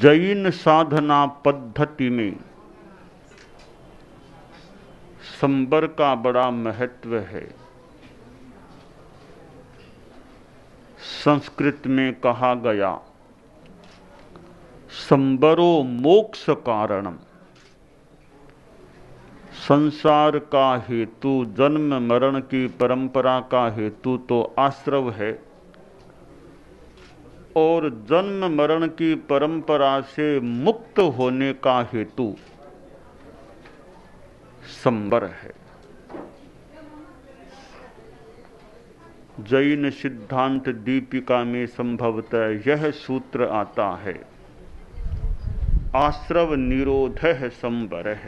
जैन साधना पद्धति में संबर का बड़ा महत्व है। संस्कृत में कहा गया, संबरो मोक्ष कारणम। संसार का हेतु, जन्म मरण की परंपरा का हेतु तो आश्रव है, और जन्म मरण की परंपरा से मुक्त होने का हेतु संबर है। जैन सिद्धांत दीपिका में संभवतः यह सूत्र आता है, आश्रव निरोधः संबरः।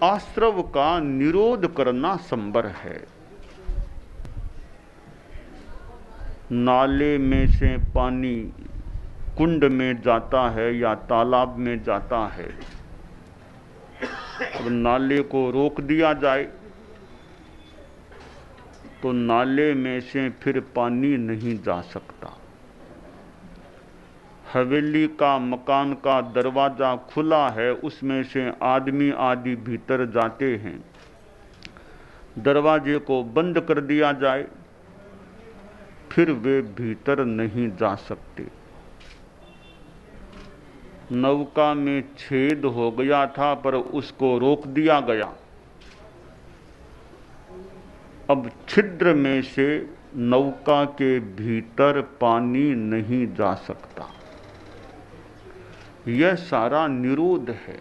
आश्रव का निरोध करना संबर है। नाले में से पानी कुंड में जाता है या तालाब में जाता है, अब नाले को रोक दिया जाए तो नाले में से फिर पानी नहीं जा सकता। हवेली का मकान का दरवाजा खुला है, उसमें से आदमी आदि भीतर जाते हैं, दरवाजे को बंद कर दिया जाए फिर वे भीतर नहीं जा सकते। नौका में छेद हो गया था पर उसको रोक दिया गया, अब छिद्र में से नौका के भीतर पानी नहीं जा सकता। यह सारा निरोध है,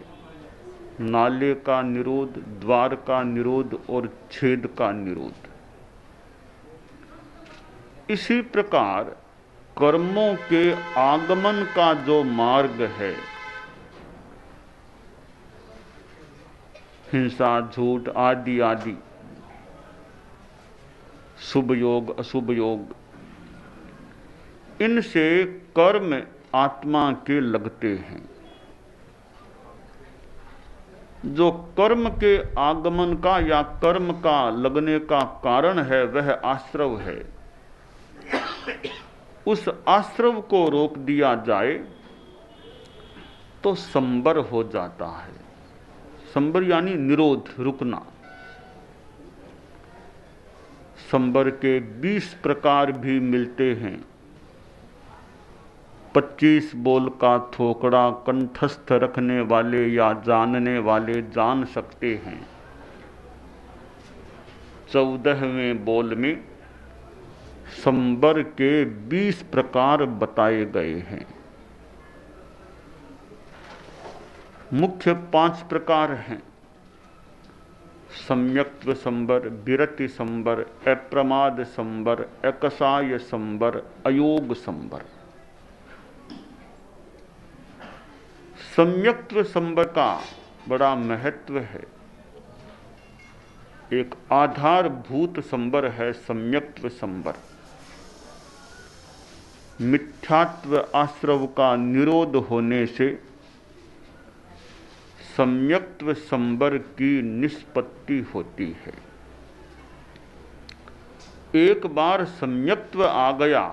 नाले का निरोध, द्वार का निरोध और छेद का निरोध। इसी प्रकार कर्मों के आगमन का जो मार्ग है, हिंसा, झूठ आदि आदि, शुभ योग अशुभ योग, इनसे कर्म आत्मा के लगते हैं। जो कर्म के आगमन का या कर्म का लगने का कारण है वह आश्रव है। उस आश्रव को रोक दिया जाए तो संबर हो जाता है। संबर यानी निरोध, रुकना। संबर के 20 प्रकार भी मिलते हैं। 25 बोल का थोकड़ा कंठस्थ रखने वाले या जानने वाले जान सकते हैं। 14वें बोल में संबर के 20 प्रकार बताए गए हैं। मुख्य 5 प्रकार हैं, सम्यक्त्व संबर, विरति संबर, अप्रमाद संबर, अकसाय संबर, अयोग संबर। सम्यक्त्व संबर का बड़ा महत्व है। एक आधारभूत संबर है सम्यक्त्व संबर। मिथ्यात्व आश्रव का निरोध होने से सम्यक्त्व संबर की निष्पत्ति होती है। एक बार सम्यक्त्व आ गया,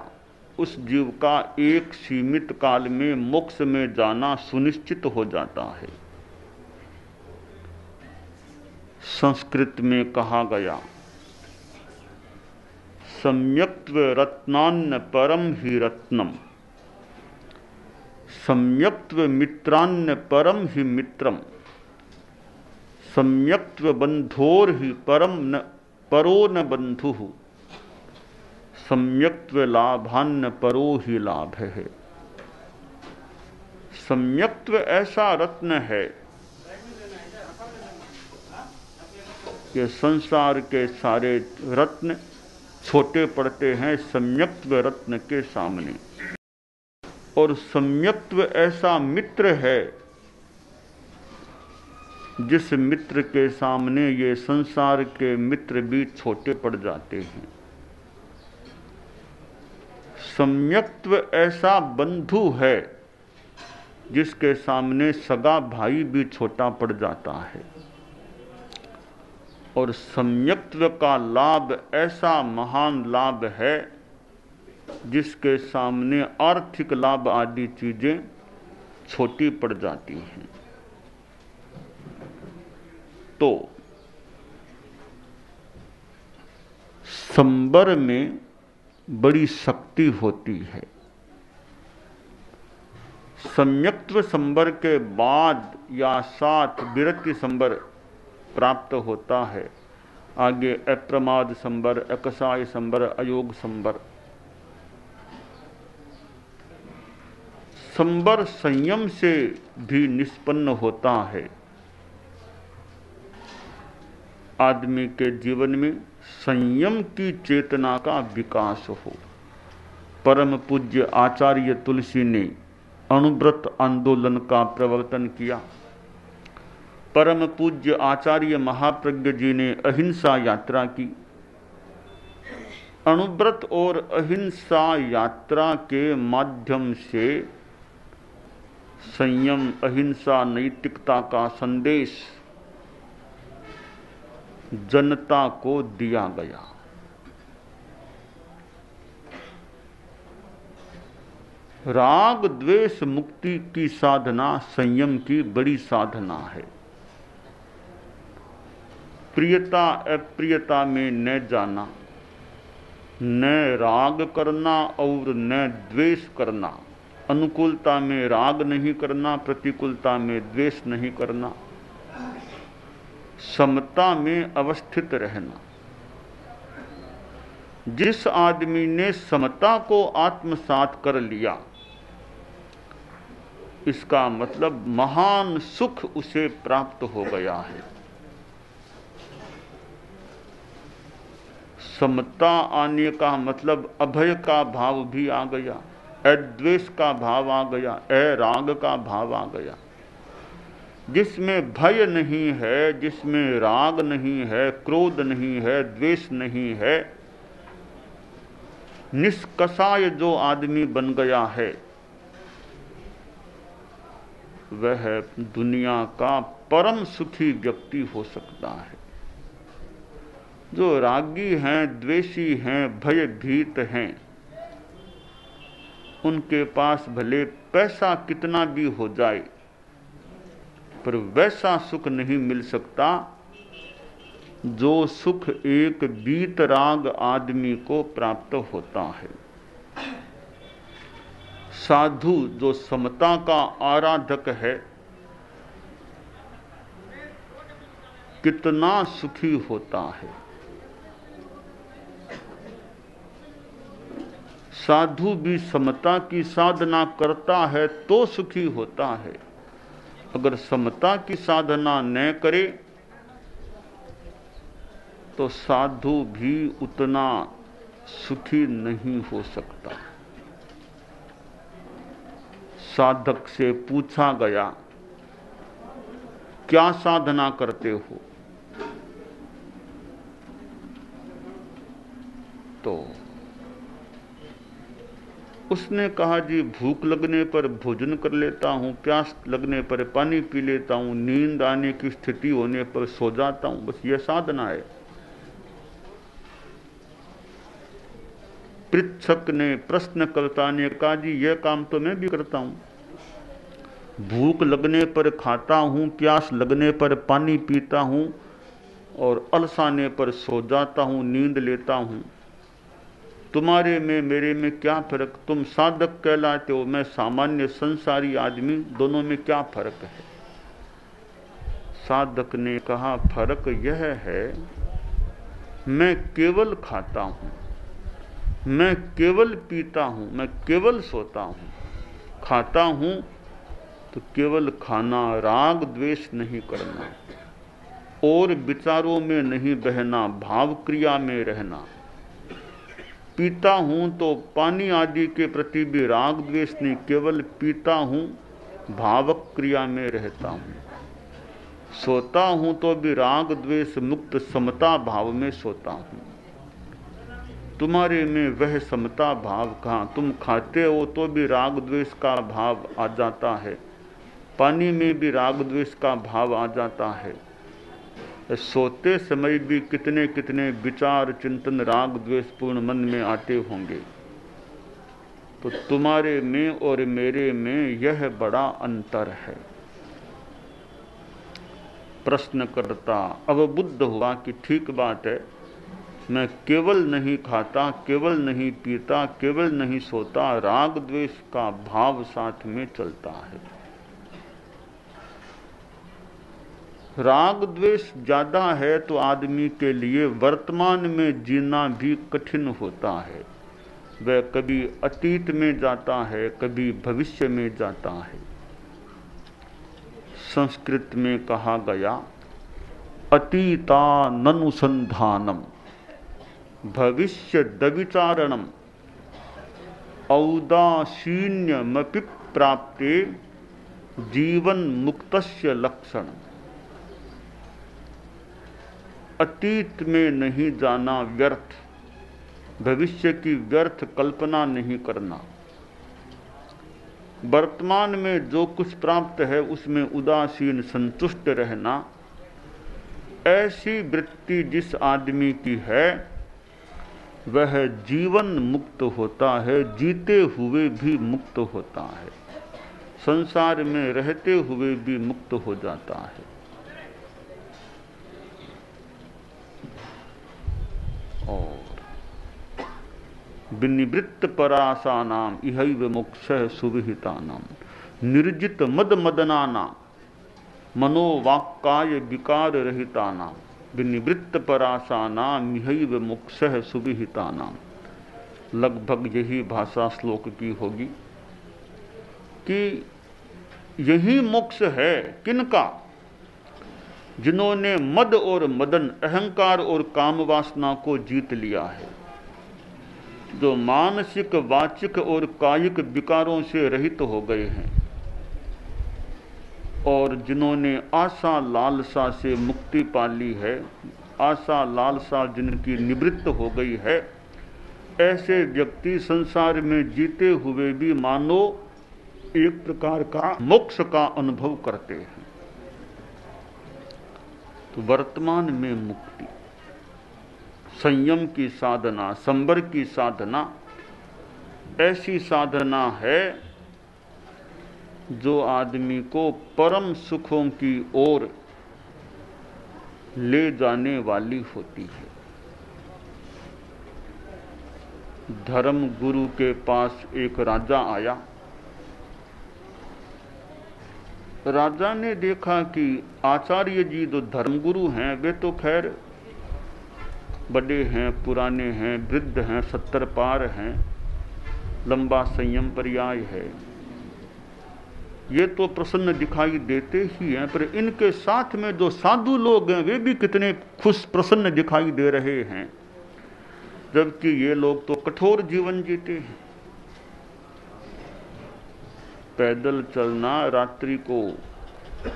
उस जीव का एक सीमित काल में मोक्ष में जाना सुनिश्चित हो जाता है। संस्कृत में कहा गया, सम्यक्त्व रत्नान्न परम ही रत्नम, सम्यक्त्व मित्रान्न परम ही मित्रम, सम्यक्त्व बंधोर ही परम न परो न बंधुः, सम्यक्त्व लाभान्न परो ही लाभ है। सम्यक्त्व ऐसा रत्न है कि संसार के सारे रत्न छोटे पड़ते हैं सम्यक्त्व रत्न के सामने। और सम्यक्त्व ऐसा मित्र है जिस मित्र के सामने ये संसार के मित्र भी छोटे पड़ जाते हैं। सम्यक्त्व ऐसा बंधु है जिसके सामने सगा भाई भी छोटा पड़ जाता है। और सम्यक्त्व का लाभ ऐसा महान लाभ है जिसके सामने आर्थिक लाभ आदि चीजें छोटी पड़ जाती हैं। तो संबर में बड़ी शक्ति होती है। सम्यक्त्व संबर के बाद या साथ विरक्ति संबर प्राप्त होता है। आगे अप्रमाद संबर, अकसाय संबर, अयोग संबर। संबर संयम से भी निष्पन्न होता है। आदमी के जीवन में संयम की चेतना का विकास हो। परम पूज्य आचार्य तुलसी ने अणुव्रत आंदोलन का प्रवर्तन किया। परम पूज्य आचार्य महाप्रज्ञ जी ने अहिंसा यात्रा की। अणुव्रत और अहिंसा यात्रा के माध्यम से संयम, अहिंसा, नैतिकता का संदेश जनता को दिया गया। राग द्वेष मुक्ति की साधना संयम की बड़ी साधना है। प्रियता अप्रियता में न जाना, न राग करना और न द्वेष करना। अनुकूलता में राग नहीं करना, प्रतिकूलता में द्वेष नहीं करना। समता में अवस्थित रहना। जिस आदमी ने समता को आत्मसात कर लिया, इसका मतलब महान सुख उसे प्राप्त हो गया है। समता आने का मतलब अभय का भाव भी आ गया, अद्वेष का भाव आ गया, अराग का भाव आ गया। जिसमें भय नहीं है, जिसमें राग नहीं है, क्रोध नहीं है, द्वेष नहीं है, निष्कषाय जो आदमी बन गया है, वह दुनिया का परम सुखी व्यक्ति हो सकता है। जो रागी हैं, द्वेषी हैं, भयभीत हैं, उनके पास भले पैसा कितना भी हो जाए, पर वैसा सुख नहीं मिल सकता जो सुख एक वीतराग आदमी को प्राप्त होता है। साधु जो समता का आराधक है, कितना सुखी होता है। साधु भी समता की साधना करता है तो सुखी होता है। अगर समता की साधना न करे तो साधु भी उतना सुखी नहीं हो सकता। साधक से पूछा गया, क्या साधना करते हो? तो उसने कहा, जी भूख लगने पर भोजन कर लेता हूँ, प्यास लगने पर पानी पी लेता हूँ, नींद आने की स्थिति होने पर सो जाता हूँ, बस ये साधना है। पृच्छक ने, प्रश्नकर्ता ने कहा, जी यह काम तो मैं भी करता हूँ। भूख लगने पर खाता हूँ, प्यास लगने पर पानी पीता हूँ और अलसाने पर सो जाता हूँ, नींद लेता हूँ। तुम्हारे में मेरे में क्या फर्क? तुम साधक कहलाते हो, मैं सामान्य संसारी आदमी, दोनों में क्या फर्क है? साधक ने कहा, फर्क यह है, मैं केवल खाता हूं, मैं केवल पीता हूं, मैं केवल सोता हूं। खाता हूं तो केवल खाना, राग द्वेष नहीं करना और विचारों में नहीं बहना, भाव क्रिया में रहना। पीता हूं तो पानी आदि के प्रति भी राग द्वेष नहीं, केवल पीता हूं, भावक क्रिया में रहता हूं। सोता हूं तो भी राग द्वेष मुक्त समता भाव में सोता हूं। तुम्हारे में वह समता भाव कहाँ? तुम खाते हो तो भी राग द्वेष का भाव आ जाता है, पानी में भी राग द्वेष का भाव आ जाता है। सोते समय भी कितने कितने विचार, चिंतन, राग द्वेष पूर्ण मन में आते होंगे। तो तुम्हारे में और मेरे में यह बड़ा अंतर है। प्रश्नकर्ता अब बुद्ध हुआ कि ठीक बात है, मैं केवल नहीं खाता, केवल नहीं पीता, केवल नहीं सोता, राग द्वेष का भाव साथ में चलता है। राग द्वेष ज्यादा है तो आदमी के लिए वर्तमान में जीना भी कठिन होता है। वह कभी अतीत में जाता है, कभी भविष्य में जाता है। संस्कृत में कहा गया, अतीताननुसंधानम भविष्य दविचारणम औदासीन्यमपि प्राप्ते जीवन मुक्तस्य लक्षणम। अतीत में नहीं जाना व्यर्थ, भविष्य की व्यर्थ कल्पना नहीं करना, वर्तमान में जो कुछ प्राप्त है उसमें उदासीन संतुष्ट रहना, ऐसी वृत्ति जिस आदमी की है वह जीवन मुक्त होता है, जीते हुए भी मुक्त होता है, संसार में रहते हुए भी मुक्त हो जाता है। और विनिवृत्त परासानाम इहैव मोक्षः सुविहितानाम निर्जित मद मदनानाम मनोवाक्काय विकार रहितानाम विनिवृत्त परासानाम इहैव मोक्षः सुविहितानाम। लगभग यही भाषा श्लोक की होगी कि यही मोक्ष है किनका? जिन्होंने मद और मदन, अहंकार और काम वासना को जीत लिया है, जो मानसिक, वाचिक और कायिक विकारों से रहित हो गए हैं, और जिन्होंने आशा लालसा से मुक्ति पा ली है, आशा लालसा जिनकी निवृत्त हो गई है, ऐसे व्यक्ति संसार में जीते हुए भी मानो एक प्रकार का मोक्ष का अनुभव करते हैं। तो वर्तमान में मुक्ति, संयम की साधना, संबर की साधना ऐसी साधना है जो आदमी को परम सुखों की ओर ले जाने वाली होती है। धर्म गुरु के पास एक राजा आया। राजा ने देखा कि आचार्य जी जो धर्मगुरु हैं वे तो खैर बड़े हैं, पुराने हैं, वृद्ध हैं, 70 पार हैं, लंबा संयम पर्याय है, ये तो प्रसन्न दिखाई देते ही हैं, पर इनके साथ में जो साधु लोग हैं वे भी कितने खुश प्रसन्न दिखाई दे रहे हैं, जबकि ये लोग तो कठोर जीवन जीते हैं। पैदल चलना, रात्रि को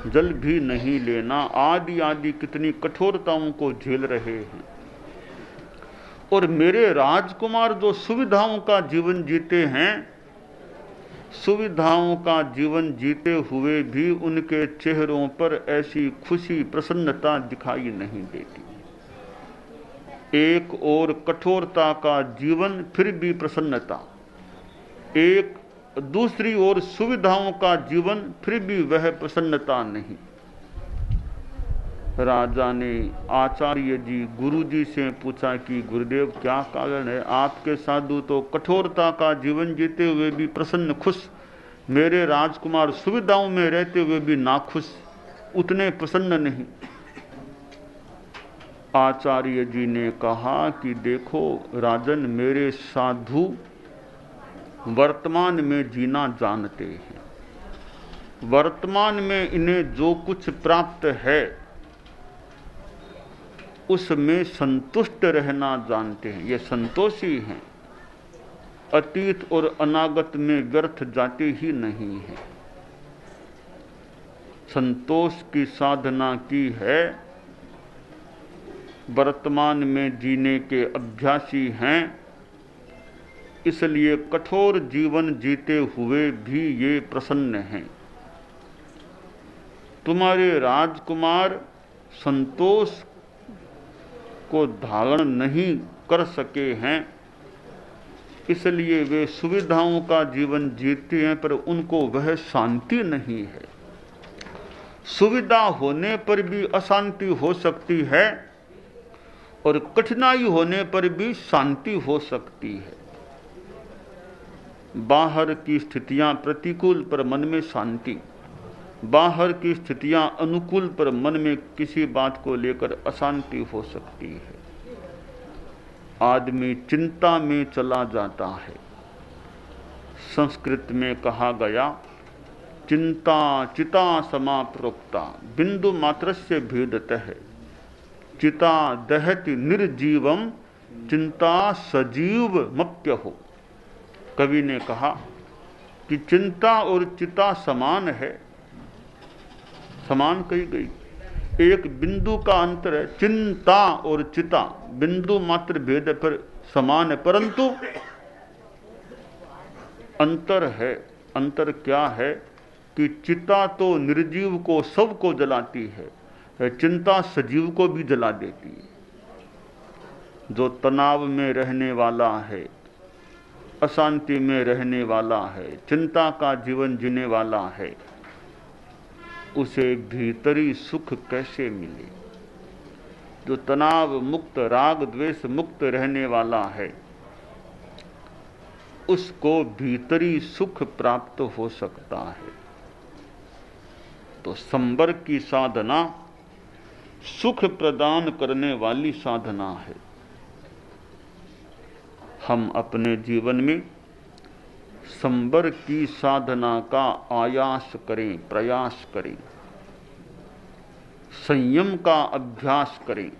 जल भी नहीं लेना, आदि आदि कितनी कठोरताओं को झेल रहे हैं। और मेरे राजकुमार जो सुविधाओं का जीवन जीते हैं, सुविधाओं का जीवन जीते हुए भी उनके चेहरों पर ऐसी खुशी, प्रसन्नता दिखाई नहीं देती। एक और कठोरता का जीवन फिर भी प्रसन्नता, एक दूसरी ओर सुविधाओं का जीवन फिर भी वह प्रसन्नता नहीं। राजा ने आचार्य जी, गुरु जी से पूछा कि गुरुदेव क्या कारण है, आपके साधु तो कठोरता का जीवन जीते हुए भी प्रसन्न खुश, मेरे राजकुमार सुविधाओं में रहते हुए भी नाखुश, उतने प्रसन्न नहीं। आचार्य जी ने कहा कि देखो राजन, मेरे साधु वर्तमान में जीना जानते हैं, वर्तमान में इन्हें जो कुछ प्राप्त है उसमें संतुष्ट रहना जानते हैं, ये संतोषी हैं, अतीत और अनागत में व्यर्थ जाते ही नहीं है। संतोष की साधना की है, वर्तमान में जीने के अभ्यासी हैं, इसलिए कठोर जीवन जीते हुए भी ये प्रसन्न हैं। तुम्हारे राजकुमार संतोष को धारण नहीं कर सके हैं, इसलिए वे सुविधाओं का जीवन जीते हैं, पर उनको वह शांति नहीं है। सुविधा होने पर भी अशांति हो सकती है और कठिनाई होने पर भी शांति हो सकती है। बाहर की स्थितियां प्रतिकूल पर मन में शांति, बाहर की स्थितियां अनुकूल पर मन में किसी बात को लेकर अशांति हो सकती है। आदमी चिंता में चला जाता है। संस्कृत में कहा गया, चिंता चिता समा प्रोक्ता बिंदु मात्रस्य भेदतः चिता दहति निर्जीवम चिंता सजीव मप्यहो। कवि ने कहा कि चिंता और चिता समान है। समान कही गई, एक बिंदु का अंतर है। चिंता और चिता बिंदु मात्र भेद पर समान है, परंतु अंतर है। अंतर क्या है कि चिता तो निर्जीव को, सबको जलाती है, चिंता सजीव को भी जला देती है। जो तनाव में रहने वाला है, अशांति में रहने वाला है, चिंता का जीवन जीने वाला है, उसे भीतरी सुख कैसे मिले? जो तनाव मुक्त, राग द्वेष मुक्त रहने वाला है, उसको भीतरी सुख प्राप्त हो सकता है। तो संबर की साधना सुख प्रदान करने वाली साधना है। हम अपने जीवन में संबर की साधना का आयास करें, प्रयास करें, संयम का अभ्यास करें।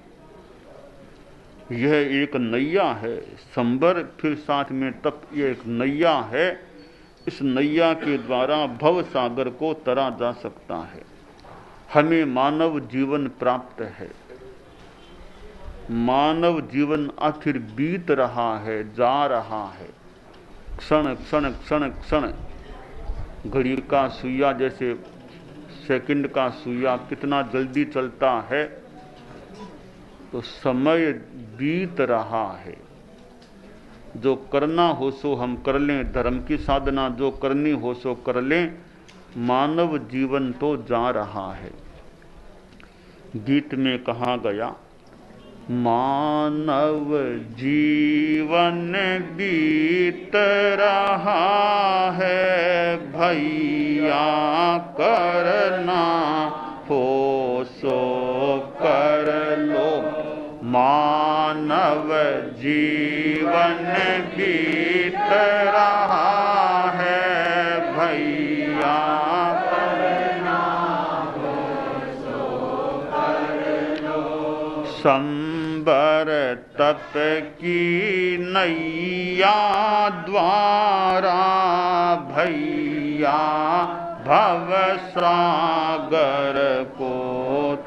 यह एक नैया है। संबर फिर साथ में तप, यह एक नैया है। इस नैया के द्वारा भव सागर को तरा जा सकता है। हमें मानव जीवन प्राप्त है। मानव जीवन आखिर बीत रहा है, जा रहा है, क्षण क्षण क्षण क्षण। घड़ी का सुइया जैसे सेकंड का सुइया कितना जल्दी चलता है, तो समय बीत रहा है। जो करना हो सो हम कर लें, धर्म की साधना जो करनी हो सो कर लें, मानव जीवन तो जा रहा है। गीत में कहा गया, मानव जीवन बीत रहा है, भैया करना हो सो कर लो। मानव जीवन बीत रहा है, भैया करना हो सो कर लो। संबर तप की नैया द्वारा, भैया भव सागर को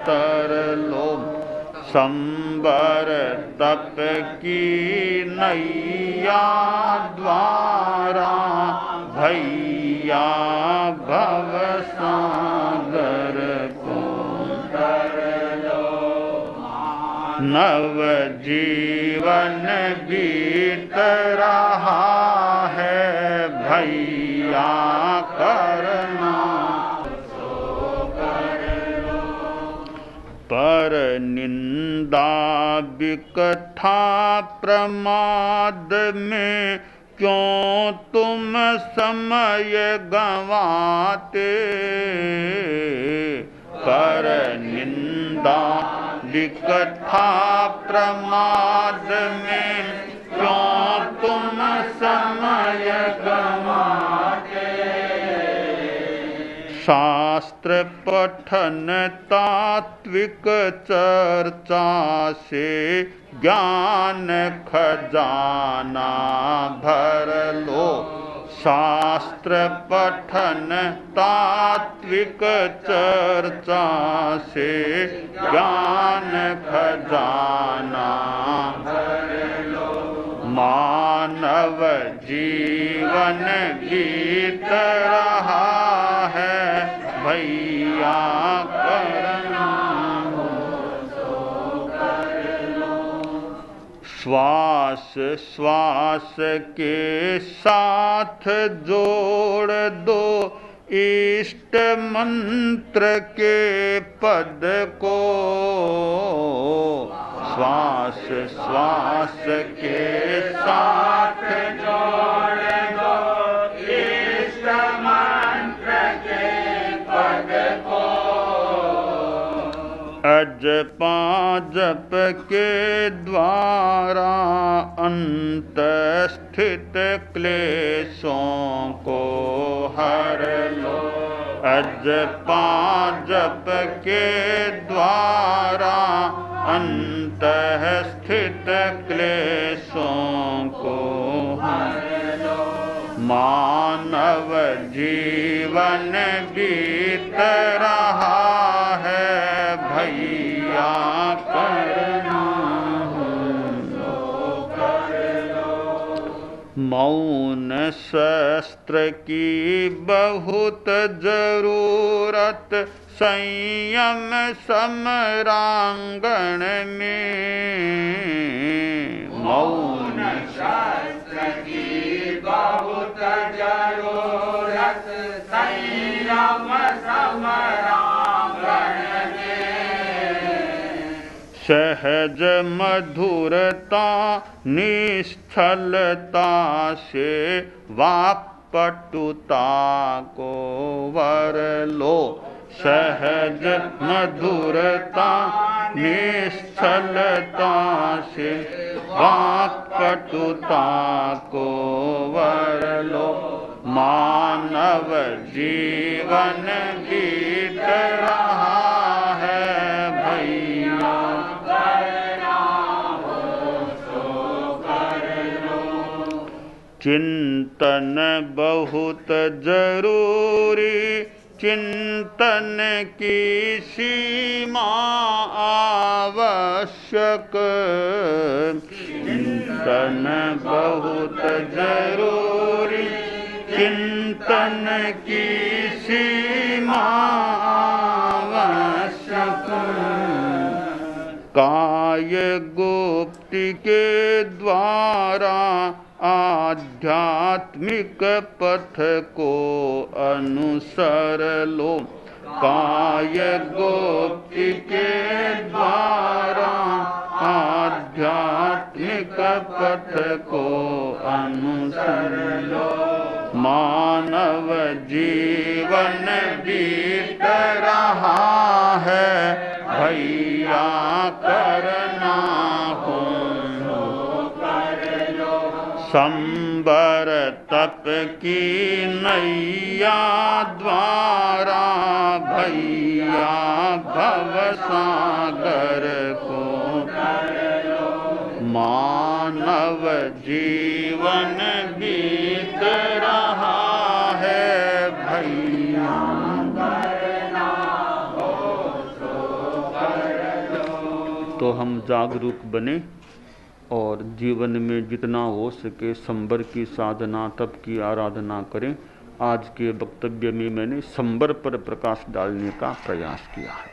तर लो। संबर तप की नैया द्वारा, भैया भव सागर को तर लो। नव जीवन बीत रहा है, भैया करना पर निंदा विकथा प्रमाद में क्यों तुम समय गंवाते। पर निंदा विकथा प्रमाद में क्यों तुम समय गंवाते। शास्त्र पठन तात्विक चर्चा से ज्ञान खजाना भर लो। शास्त्र पठन तात्विक चर्चा से ज्ञान खजाना भर लो। मानव जीवन बीत रहा है, भैया करना हो सो कर लो। श्वास श्वास के साथ जोड़ दो इष्ट मंत्र के पद को। श्वास श्वास के साथ जोड़ दो इष्ट मंत्र के पद को। अजपा जप के द्वारा अंत स्थित क्लेशों को हर लो। अजपा जप के द्वारा अंत स्थित क्लेशों को हर लो। मानव जीवन बीत रहा है भैया करना हो कर लो। मौन शस्त्र की बहुत जरूरत संयम समरांगण में। मौन शस्त्र की बहुत जरूरत संयम समरांगण में। सहज मधुरता निश्चलता से वाक्पटुता को वर लो। सहज मधुरता निश्चलता से वाक्पटुता को वर लो। मानव जीवन बीत रहा है भैया करना हो सो कर लो। चिंतन बहुत जरूरी चिंतन की सीमा आवश्यक। चिंतन बहुत जरूरी चिंतन की सीमा आवश्यक। काय गुप्ति के द्वारा आध्यात्मिक पथ को अनुसर लो। काय गुप्ति के द्वारा आध्यात्मिक पथ को अनुसर लो। मानव जीवन बीत रहा है भैया करना हो कर लो। संबर तप की नैया द्वारा भैया भवसागर को तर लो। मानव जीवन बीत रहा है भैया करना हो सो कर लो। तो हम जागरूक बने और जीवन में जितना हो सके संबर की साधना तप की आराधना करें। आज के वक्तव्य में मैंने संबर पर प्रकाश डालने का प्रयास किया है।